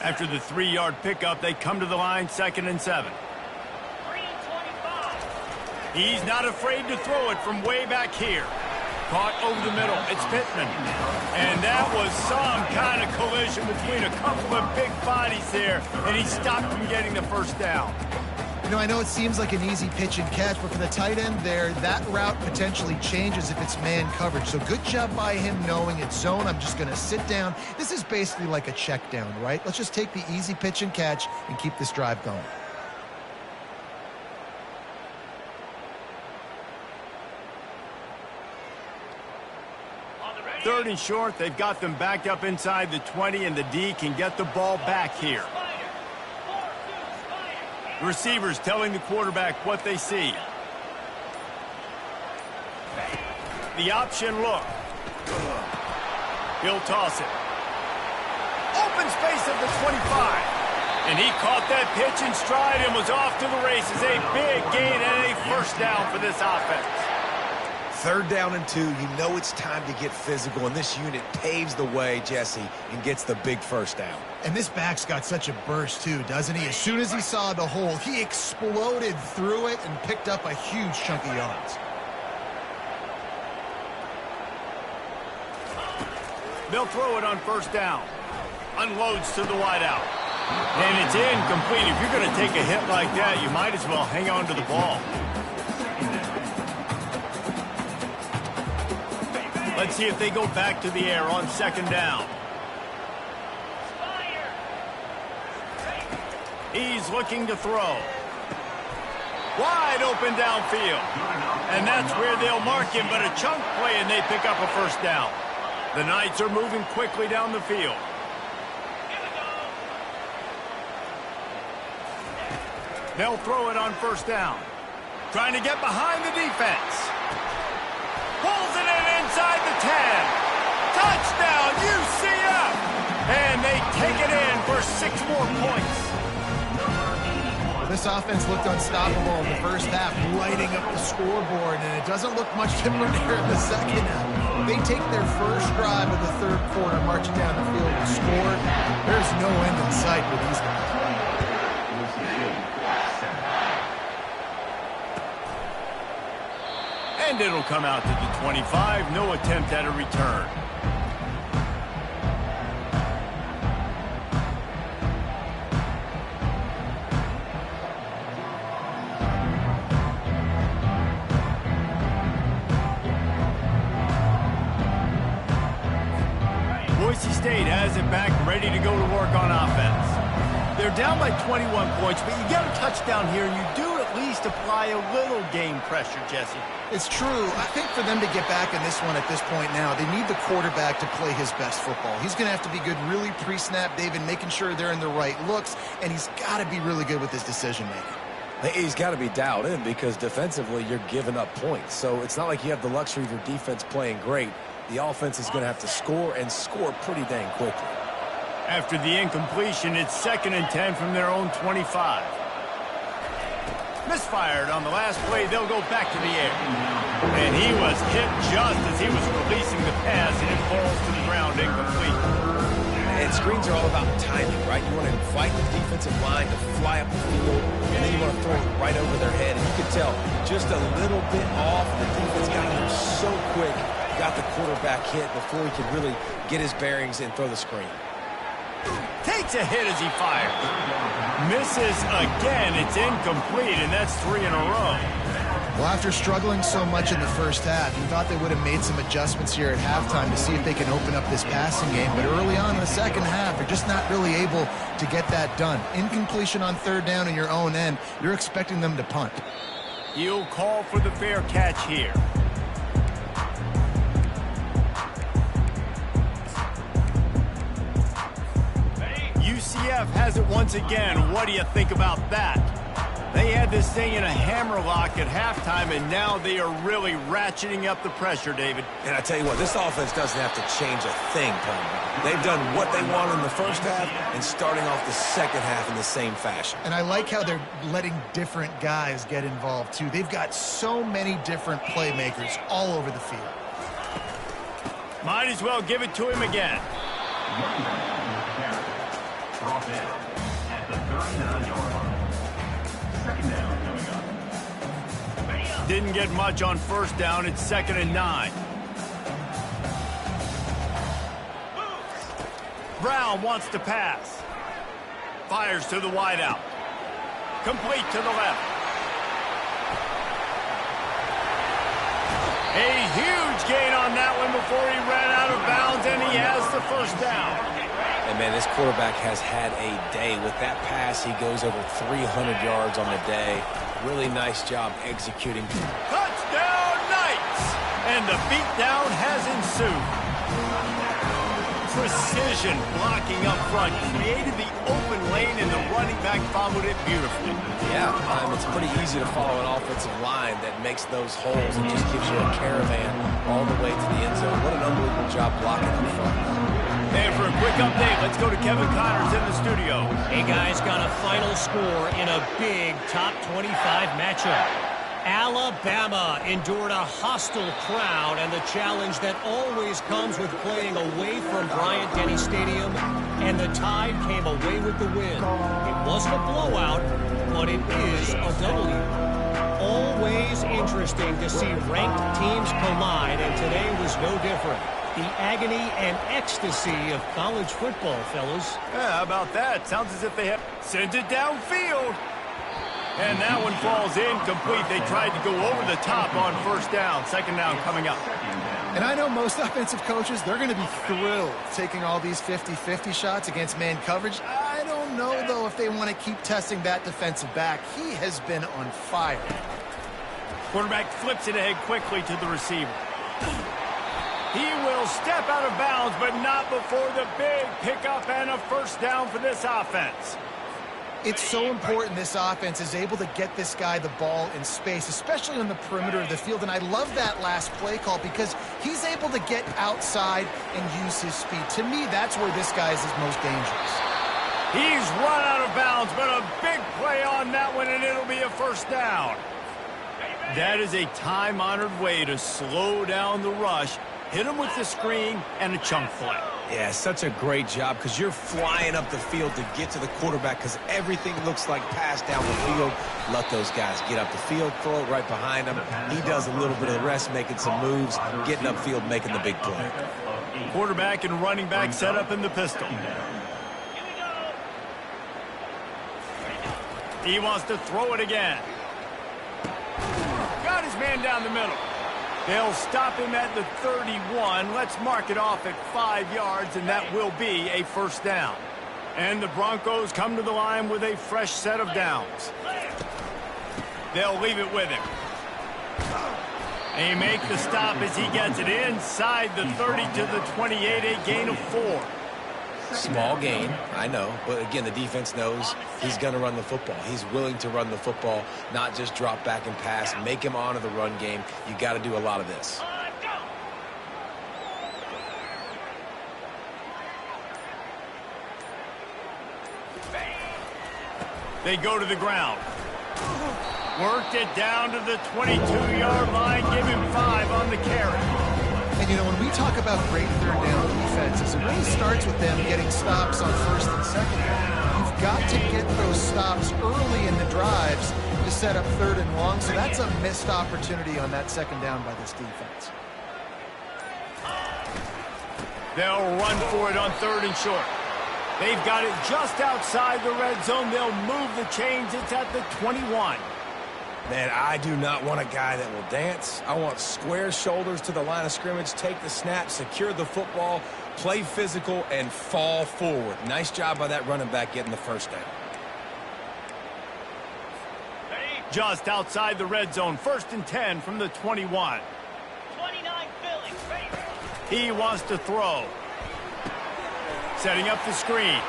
After the 3-yard pickup, they come to the line, 2nd and 7. He's not afraid to throw it from way back here. Caught over the middle. It's Pittman. And that was some kind of collision between a couple of big bodies there, and he stopped from getting the first down.
You know, I know it seems like an easy pitch and catch, but for the tight end there, that route potentially changes if it's man coverage. So good job by him knowing it's zone. I'm just going to sit down. This is basically like a check down, right? Let's just take the easy pitch and catch and keep this drive going.
Third and short, they've got them backed up inside the 20, and the D can get the ball back here. The receivers telling the quarterback what they see. The option look. He'll toss it. Open space at the 25. And he caught that pitch in stride and was off to the races. A big gain and a first down for this offense.
3rd down and 2, you know it's time to get physical, and this unit paves the way, Jesse, and gets the big first down.
And this back's got such a burst, too, doesn't he? As soon as he saw the hole, he exploded through it and picked up a huge chunk of yards.
They'll throw it on first down. Unloads to the wideout. And it's incomplete. If you're going to take a hit like that, you might as well hang on to the ball. Let's see if they go back to the air on 2nd down. He's looking to throw. Wide open downfield. And that's where they'll mark him, but a chunk play, and they pick up a first down. The Knights are moving quickly down the field. They'll throw it on first down. Trying to get behind the defense. Pulls it in inside the 10. Touchdown, UCF! And they take it in for 6 more points.
This offense looked unstoppable in the first half, lighting up the scoreboard, and it doesn't look much different here in the second half. They take their first drive of the third quarter, marching down the field and score. There's no end in sight for these guys.
And it'll come out to the 25. No attempt at a return. Boise State has it back, ready to go to work on offense. They're down by 21 points, but you get a touchdown here, and you do at least apply a little game pressure, Jesse.
It's true. I think for them to get back in this one at this point now, they need the quarterback to play his best football. He's going to have to be good really pre-snap, David, making sure they're in the right looks, and he's got to be really good with his decision-making.
He's got to be dialed in because defensively you're giving up points. So it's not like you have the luxury of your defense playing great. The offense is going to have to score and score pretty dang quickly.
After the incompletion, it's 2nd and 10 from their own 25. Misfired on the last play. They'll go back to the air. And he was hit just as he was releasing the pass, and it falls to the ground incomplete.
And screens are all about timing, right? You want to invite the defensive line to fly up the field, and then you want to throw it right over their head. And you can tell just a little bit off. The defense got there so quick, got the quarterback hit before he could really get his bearings and throw the screen.
Takes a hit as he fires. Misses again. It's incomplete, and that's 3 in a row.
Well, after struggling so much in the first half, you thought they would have made some adjustments here at halftime to see if they can open up this passing game. But early on in the second half, they're just not really able to get that done. Incompletion on third down in your own end, you're expecting them to punt.
He'll call for the fair catch here. UCF has it once again. What do you think about that? They had this thing in a hammerlock at halftime, and now they are really ratcheting up the pressure, David.
And I tell you what, this offense doesn't have to change a thing, Tom. They've done what they want in the first half and starting off the second half in the same fashion.
And I like how they're letting different guys get involved, too. They've got so many different playmakers all over the field.
Might as well give it to him again.
Drop in at the 39-yard line. Second down coming up.
Didn't get much on first down. It's 2nd and 9. Brown wants to pass. Fires to the wideout. Complete to the left. A huge gain on that one before he ran out of bounds, and he has the first down.
And, man, this quarterback has had a day. With that pass, he goes over 300 yards on the day. Really nice job executing.
Touchdown, Knights! And the beatdown has ensued. Precision blocking up front created the open lane, and the running back followed it beautifully.
Yeah, it's pretty easy to follow an offensive line that makes those holes and just gives you a caravan all the way to the end zone. What an unbelievable job blocking up front.
And for a quick update, let's go to Kevin Connors in the studio.
Hey, guys, got a final score in a big top 25 matchup. Alabama endured a hostile crowd and the challenge that always comes with playing away from Bryant-Denny Stadium, and the Tide came away with the win. It wasn't a blowout, but it is a W. Always interesting to see ranked teams collide, and today was no different. The agony and ecstasy of college football, fellas.
Yeah, how about that? Sounds as if they have sent it downfield. And that one falls incomplete. They tried to go over the top on first down. Second down coming up.
And I know most offensive coaches, they're going to be thrilled taking all these 50-50 shots against man coverage. I don't know, though, if they want to keep testing that defensive back. He has been on fire.
Quarterback flips it ahead quickly to the receiver. He will step out of bounds, but not before the big pickup and a first down for this offense.
It's so important this offense is able to get this guy the ball in space, especially on the perimeter of the field. And I love that last play call because he's able to get outside and use his speed. To me, that's where this guy is his most dangerous.
He's run out of bounds, but a big play on that one, and it'll be a first down. That is a time-honored way to slow down the rush. Hit him with the screen and a chunk play.
Yeah, such a great job because you're flying up the field to get to the quarterback because everything looks like pass down the field. Let those guys get up the field, throw it right behind him. He does a little bit of the rest, making some moves, getting upfield, making the big play.
Quarterback and running back set up in the pistol. He wants to throw it again. Got his man down the middle. They'll stop him at the 31. Let's mark it off at 5 yards, and that will be a first down. And the Broncos come to the line with a fresh set of downs. They'll leave it with him. They make the stop as he gets it inside the 30 to the 28, a gain of 4.
Small gain, I know, but again, the defense knows he's going to run the football. He's willing to run the football, not just drop back and pass, make him honor the run game. You got to do a lot of this.
They go to the ground. Worked it down to the 22-yard line. Give him 5 on the carry.
And, you know, when we talk about great third down defenses, it really starts with them getting stops on first and second down. You've got to get those stops early in the drives to set up third and long, so that's a missed opportunity on that second down by this defense.
They'll run for it on third and short. They've got it just outside the red zone. They'll move the chains. It's at the 21.
Man, I do not want a guy that will dance. I want square shoulders to the line of scrimmage, take the snap, secure the football, play physical, and fall forward. Nice job by that running back getting the first down.
Just outside the red zone, first and 10 from the 21.
29 Philly.
He wants to throw. Setting up the screen.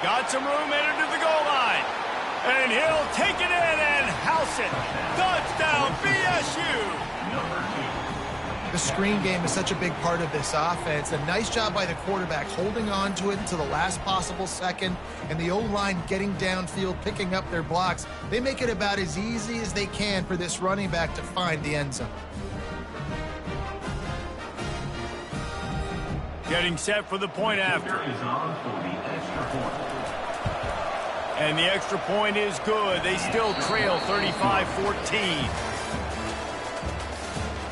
Got some room, headed to the goal line. And he'll take it in and house it. Touchdown, BSU.
The screen game is such a big part of this offense. A nice job by the quarterback holding on to it until the last possible second, and the O-line getting downfield, picking up their blocks. They make it about as easy as they can for this running back to find the end zone.
Getting set for the point after.
Is on for the extra point.
And the extra point is good. They still trail 35-14.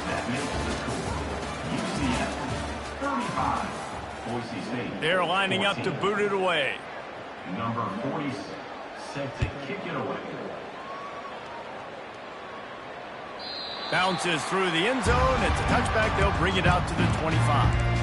That makes the score UCF 35, Boise State.
They're lining up to boot it away.
Number 46 set to kick it away.
Bounces through the end zone. It's a touchback. They'll bring it out to the 25.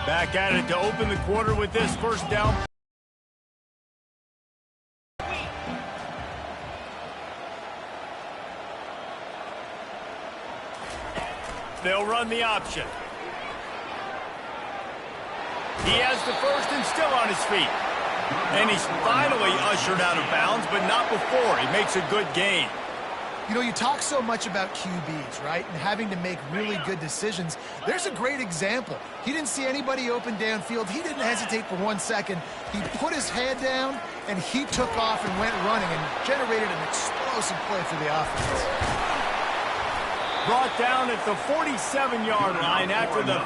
Back at it to open the quarter with this first down. They'll run the option. He has the first and still on his feet. And he's finally ushered out of bounds, but not before. He makes a good gain.
You know, you talk so much about QBs, right, and having to make really good decisions. There's a great example. He didn't see anybody open downfield. He didn't hesitate for 1 second. He put his head down, and he took off and went running and generated an explosive play for the offense.
Brought down at the 47-yard line after the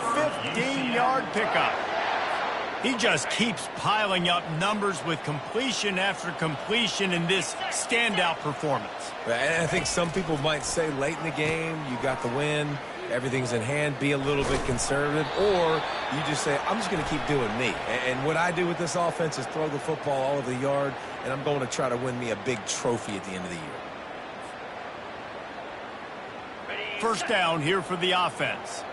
15-yard pickup. He just keeps piling up numbers with completion after completion in this standout performance.
And I think some people might say late in the game, you got the win. everything's in hand, be a little bit conservative, or you just say, I'm just going to keep doing me. And what I do with this offense is throw the football all over the yard, and I'm going to try to win me a big trophy at the end of the year.
First down here for the offense.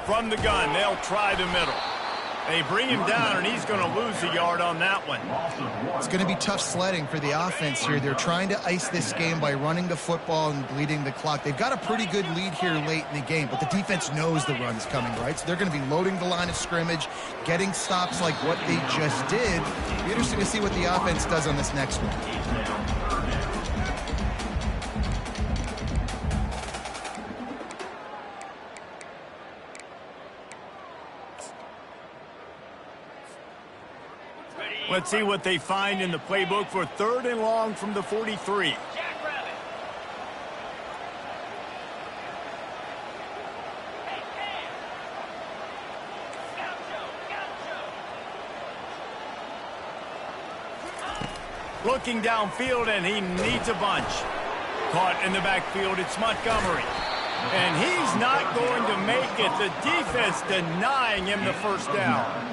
From the gun, they'll try the middle. They bring him down, and he's going to lose a yard on that one.
It's going to be tough sledding for the offense here. They're trying to ice this game by running the football and bleeding the clock. They've got a pretty good lead here late in the game, but the defense knows the run's coming, right? So they're going to be loading the line of scrimmage, getting stops like what they just did. It'll be interesting to see what the offense does on this next one.
Let's see what they find in the playbook for 3rd and long from the 43. Looking downfield, and he needs a bunch. Caught in the backfield, it's Montgomery. And he's not going to make it. The defense denying him the first down.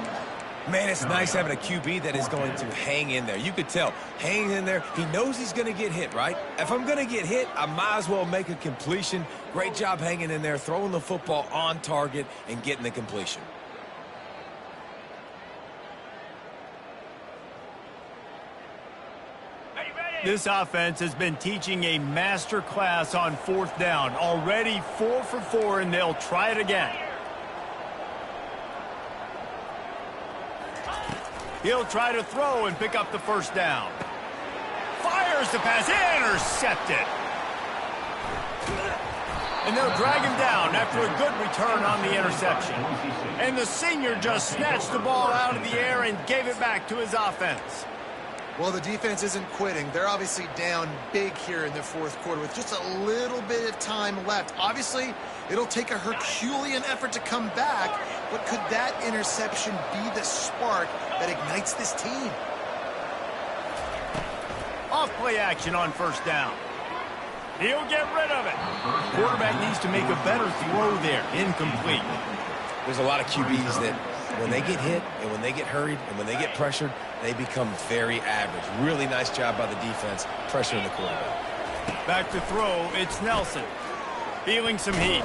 Man, it's nice having a QB that is going to hang in there. You could tell, hanging in there, he knows he's going to get hit, right? If I'm going to get hit, I might as well make a completion. Great job hanging in there, throwing the football on target and getting the completion.
This offense has been teaching a master class on 4th down. Already 4 for 4, and they'll try it again. He'll try to throw and pick up the first down. Fires the pass, intercepted. And they'll drag him down after a good return on the interception. And the senior just snatched the ball out of the air and gave it back to his offense.
Well, the defense isn't quitting. They're obviously down big here in the 4th quarter with just a little bit of time left. Obviously, it'll take a Herculean effort to come back, but could that interception be the spark that ignites this team?
Off play action on first down. He'll get rid of it. Quarterback needs to make a better throw there. Incomplete.
There's a lot of QBs that when they get hit and when they get hurried and when they get pressured, they become very average. Really nice job by the defense pressuring the quarterback.
Back to throw, it's Nelson. Feeling some heat.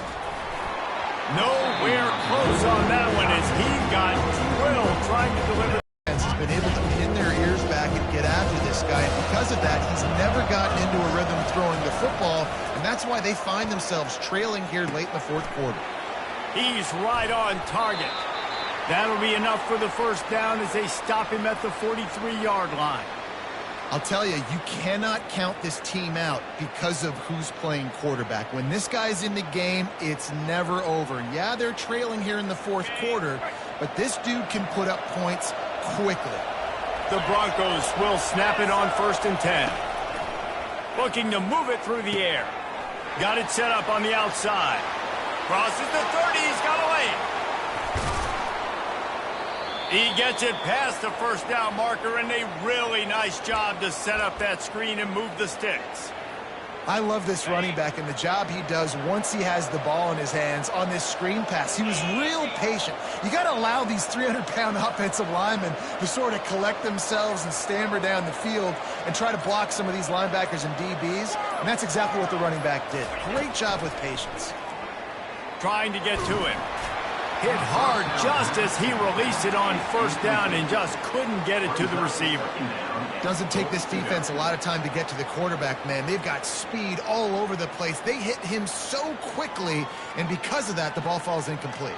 Nowhere close on that one as he got drilled trying to deliver.
Has been able to pin their ears back and get after this guy, and because of that, he's never gotten into a rhythm throwing the football, and that's why they find themselves trailing here late in the 4th quarter.
He's right on target. That'll be enough for the first down as they stop him at the 43-yard line.
I'll tell you, you cannot count this team out because of who's playing quarterback. When this guy's in the game, it's never over. Yeah, they're trailing here in the 4th quarter, but this dude can put up points quickly.
The Broncos will snap it on 1st and 10. Looking to move it through the air. Got it set up on the outside. Crosses the 30, he's got a lane. He gets it past the first down marker, and a really nice job to set up that screen and move the sticks.
I love this running back and the job he does once he has the ball in his hands on this screen pass. He was real patient. You got to allow these 300-pound offensive linemen to sort of collect themselves and stammer down the field and try to block some of these linebackers and DBs, and that's exactly what the running back did. Great job with patience.
Trying to get to him. Hit hard just as he released it on first down and just couldn't get it to the receiver.
Doesn't take this defense a lot of time to get to the quarterback, man. They've got speed all over the place. They hit him so quickly, and because of that, the ball falls incomplete.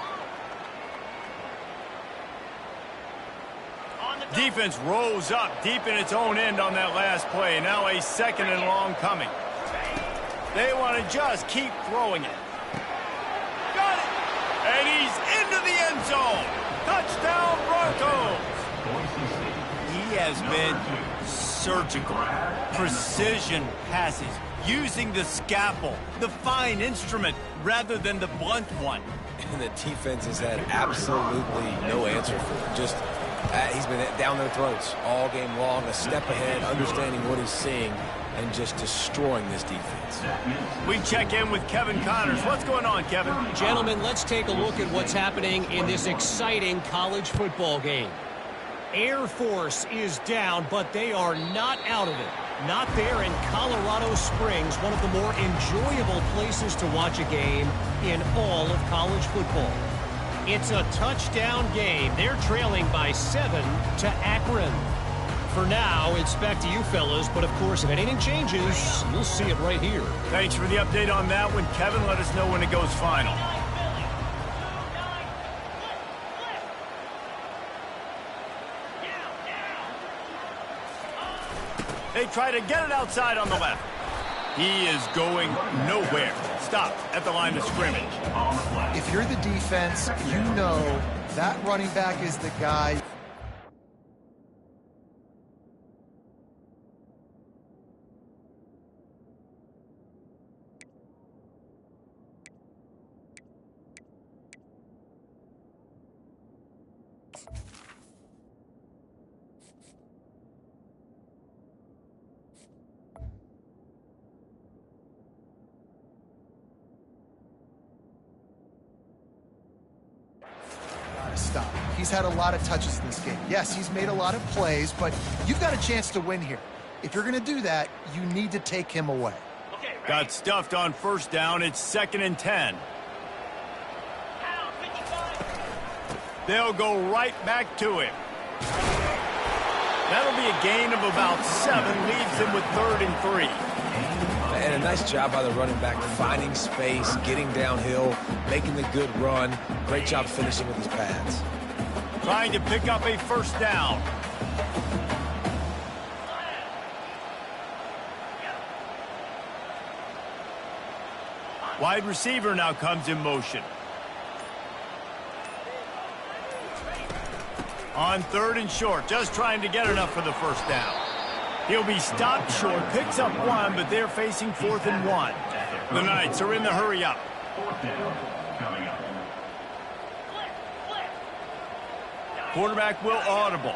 Defense rose up deep in its own end on that last play. Now a 2nd and long coming. They want to just keep throwing it. Got it! And he's into the end zone. Touchdown, Broncos. He has been surgical. Precision passes. Using the scalpel, the fine instrument, rather than the blunt one.
And the defense has had absolutely no answer for it. Just He's been down their throats all game long, a step ahead, understanding what he's seeing, and just destroying this defense.
We check in with Kevin Connors. What's going on, Kevin?
Gentlemen, let's take a look at what's happening in this exciting college football game. Air Force is down, but they are not out of it. Not there in Colorado Springs, one of the more enjoyable places to watch a game in all of college football. It's a touchdown game. They're trailing by 7 to Akron. For now, it's back to you fellas, but of course, if anything changes, you'll see it right here.
Thanks for the update on that one, Kevin. Let us know when it goes final. They try to get it outside on the left. He is going nowhere. Stop at the line of scrimmage.
If you're the defense, you know that running back is the guy. Stop. He's had a lot of touches in this game. Yes, he's made a lot of plays, but you've got a chance to win here. If you're going to do that, you need to take him away.
Got stuffed on first down. It's 2nd and 10. They'll go right back to him. That'll be a gain of about 7. Leaves him with 3rd and 3.
And a nice job by the running back, finding space, getting downhill, making the good run. Great job finishing with his pads.
Trying to pick up a first down. Wide receiver now comes in motion. On 3rd and short, just trying to get enough for the first down. He'll be stopped short, picks up 1, but they're facing 4th and 1. The Knights are in the hurry up.
4th down coming up.
Quarterback will audible.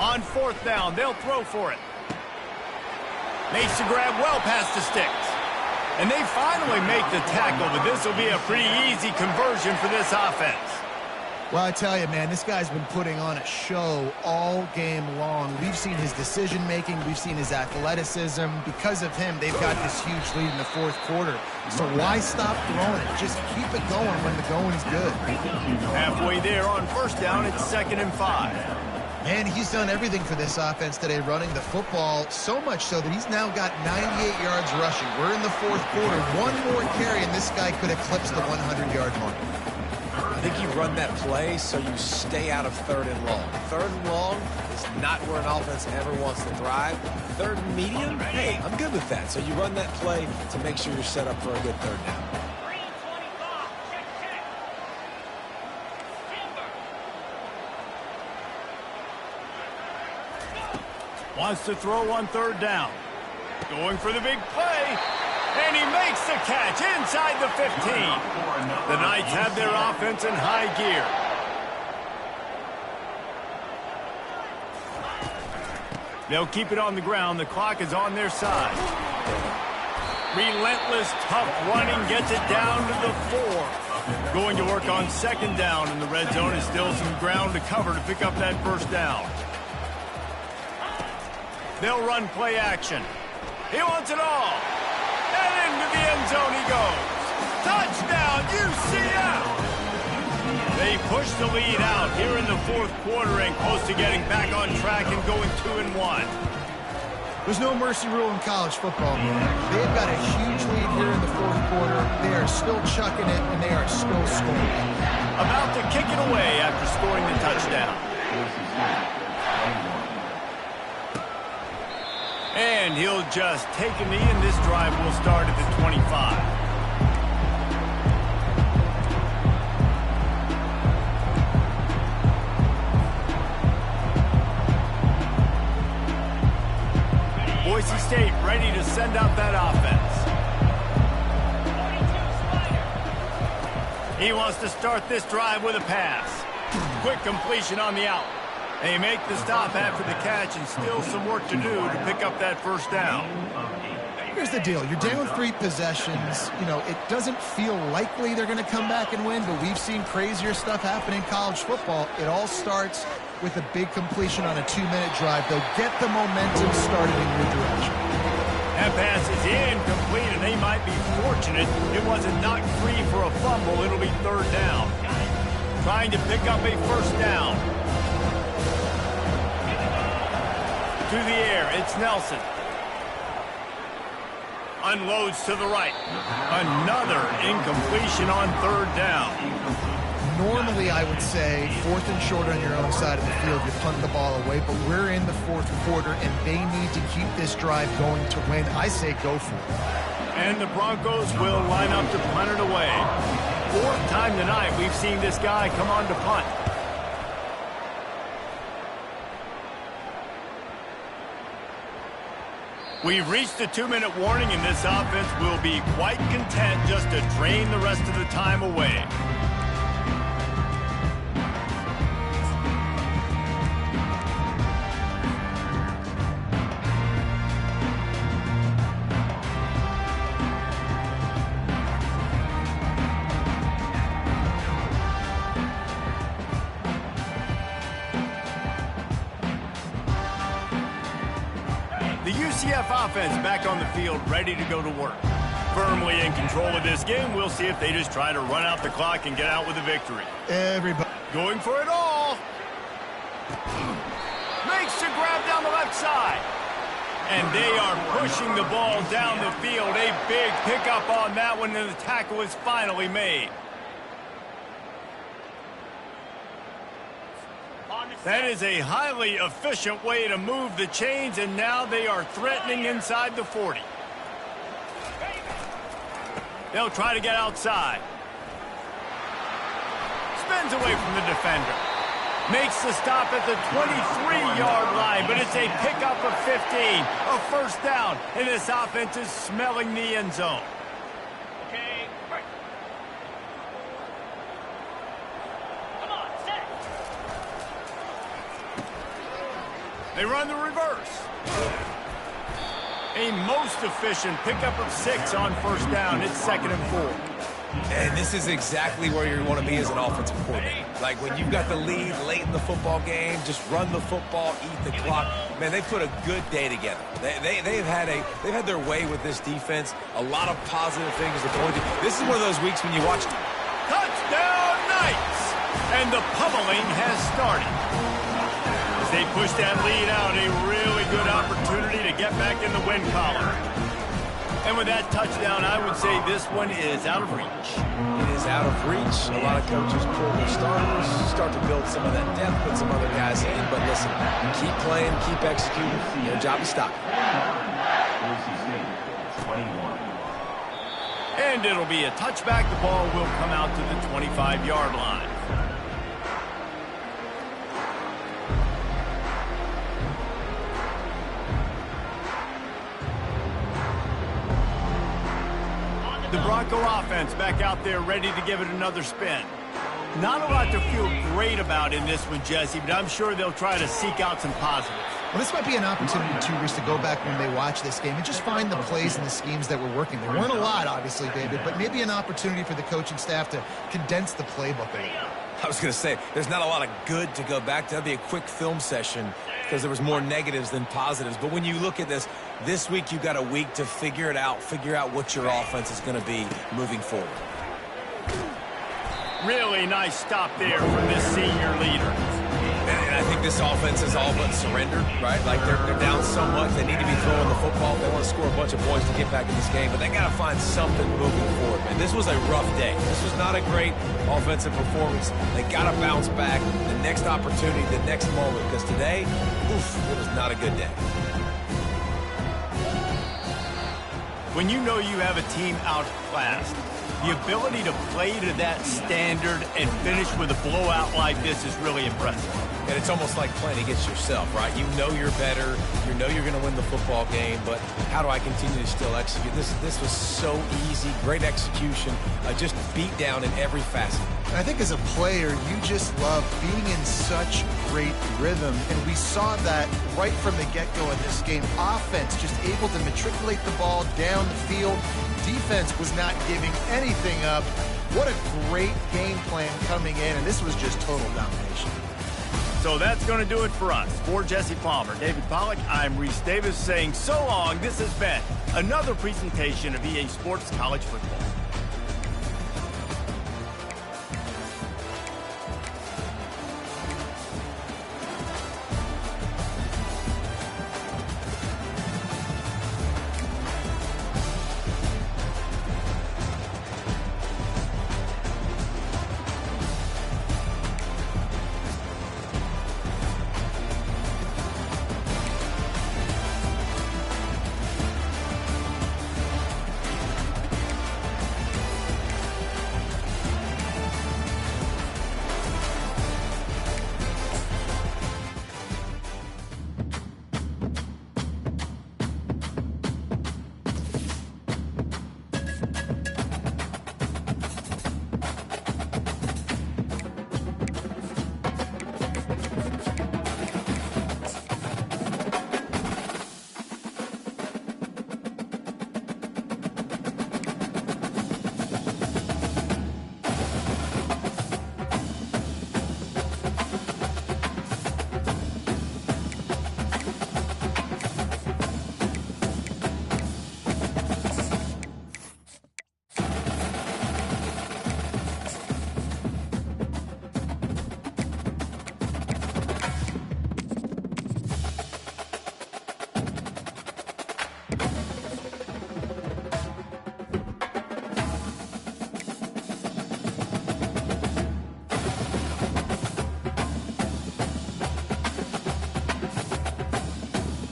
On 4th down, they'll throw for it. Makes the grab well past the sticks. And they finally make the tackle, but this will be a pretty easy conversion for this offense.
Well, I tell you, man, this guy's been putting on a show all game long. We've seen his decision-making. We've seen his athleticism. Because of him, they've got this huge lead in the 4th quarter. So why stop throwing it? Just keep it going when the going is good.
Halfway there on first down, it's 2nd and 5.
Man, he's done everything for this offense today, running the football, so much so that he's now got 98 yards rushing. We're in the 4th quarter. One more carry, and this guy could eclipse the 100-yard mark.
I think you run that play so you stay out of 3rd and long. 3rd and long is not where an offense ever wants to thrive. 3rd and medium, hey, I'm good with that. So you run that play to make sure you're set up for a good 3rd down.
Wants to throw on 3rd down. Going for the big play. And he makes the catch inside the 15. The Knights have their offense in high gear. They'll keep it on the ground. The clock is on their side. Relentless, tough running gets it down to the 4. Going to work on 2nd down, and the red zone is still some ground to cover to pick up that first down. They'll run play action. He wants it all. And into the end zone he goes. Touchdown, UCF! They push the lead out here in the 4th quarter and close to getting back on track and going 2-1.
There's no mercy rule in college football, man. They've got a huge lead here in the 4th quarter. They are still chucking it, and they are still scoring.
About to kick it away after scoring the touchdown. And he'll just take a knee, and this drive will start at the 25. Boise State ready to send out that offense. He wants to start this drive with a pass. Quick completion on the out. They make the stop after the catch and still some work to do to pick up that first down.
Here's the deal. You're down 3 possessions. You know, it doesn't feel likely they're going to come back and win, but we've seen crazier stuff happen in college football. It all starts with a big completion on a 2-minute drive. They'll get the momentum started in your direction.
That pass is incomplete, and they might be fortunate it wasn't knocked free for a fumble. It'll be 3rd down. Trying to pick up a first down. To the air, it's Nelson. Unloads to the right. Another incompletion on 3rd down.
Normally, I would say 4th and short on your own side of the field, you punt the ball away, but we're in the 4th quarter, and they need to keep this drive going to win. I say go for it.
And the Broncos will line up to punt it away. 4th time tonight we've seen this guy come on to punt. We've reached the 2-minute warning, and this offense will be quite content just to drain the rest of the time away. The UCF offense back on the field, ready to go to work. Firmly in control of this game. We'll see if they just try to run out the clock and get out with a victory.
Everybody
Going for it all. Makes the grab down the left side. And they are pushing the ball down the field. A big pickup on that one, and the tackle is finally made. That is a highly efficient way to move the chains, and now they are threatening inside the 40. They'll try to get outside. Spins away from the defender. Makes the stop at the 23-yard line, but it's a pickup of 15. A first down, and this offense is smelling the end zone.
Okay, break. Come on, set.
They run the reverse. A most efficient pickup of 6 on first down. It's 2nd and 4.
And this is exactly where you want to be as an offensive coordinator. Like when you've got the lead late in the football game, just run the football, eat the clock. Man, they put a good day together. They've had their way with this defense. A lot of positive things to point to. This is one of those weeks when you watch.
Touchdown Knights! And the pummeling has started. As they push that lead out, a really good opportunity to get back in the win column. And with that touchdown, I would say this one is out of reach.
It is out of reach. A lot of coaches pull their starters, start to build some of that depth, put some other guys in. But listen, keep playing, keep executing. Your job is stopping.
And it'll be a touchback. The ball will come out to the 25-yard line. The Bronco offense back out there ready to give it another spin. Not a lot to feel great about in this one, Jesse, but I'm sure they'll try to seek out some positives.
Well, this might be an opportunity, too, Reese, to go back when they watch this game and just find the plays and the schemes that were working. There weren't a lot, obviously, David, but maybe an opportunity for the coaching staff to condense the playbook a little.
I was going to say, there's not a lot of good to go back to. That'd be a quick film session because there was more negatives than positives. But when you look at this week you've got a week to figure it out, figure out what your offense is going to be moving forward.
Really nice stop there from this senior leader.
And I think this offense is all but surrendered, right? Like they're down so much, they need to be throwing the football if they want to score a bunch of points to get back in this game. But they got to find something moving forward, man. This was a rough day. This was not a great offensive performance. They got to bounce back. The next opportunity, the next moment, because today, oof, it was not a good day.
When you know you have a team outclassed, The ability to play to that standard and finish with a blowout like this is really impressive.
And it's almost like playing against yourself, right? You know you're better. You know you're going to win the football game, but how do I continue to still execute? This was so easy. Great execution. Just beat down in every facet.
And I think as a player, you just love being in such great rhythm. And we saw that right from the get-go in this game. Offense just able to matriculate the ball down the field. Defense was not giving anything up. What a great game plan coming in, and this was just total domination.
So that's going to do it for us. For Jesse Palmer, David Pollack, I'm Reese Davis saying so long. This has been another presentation of EA Sports College Football.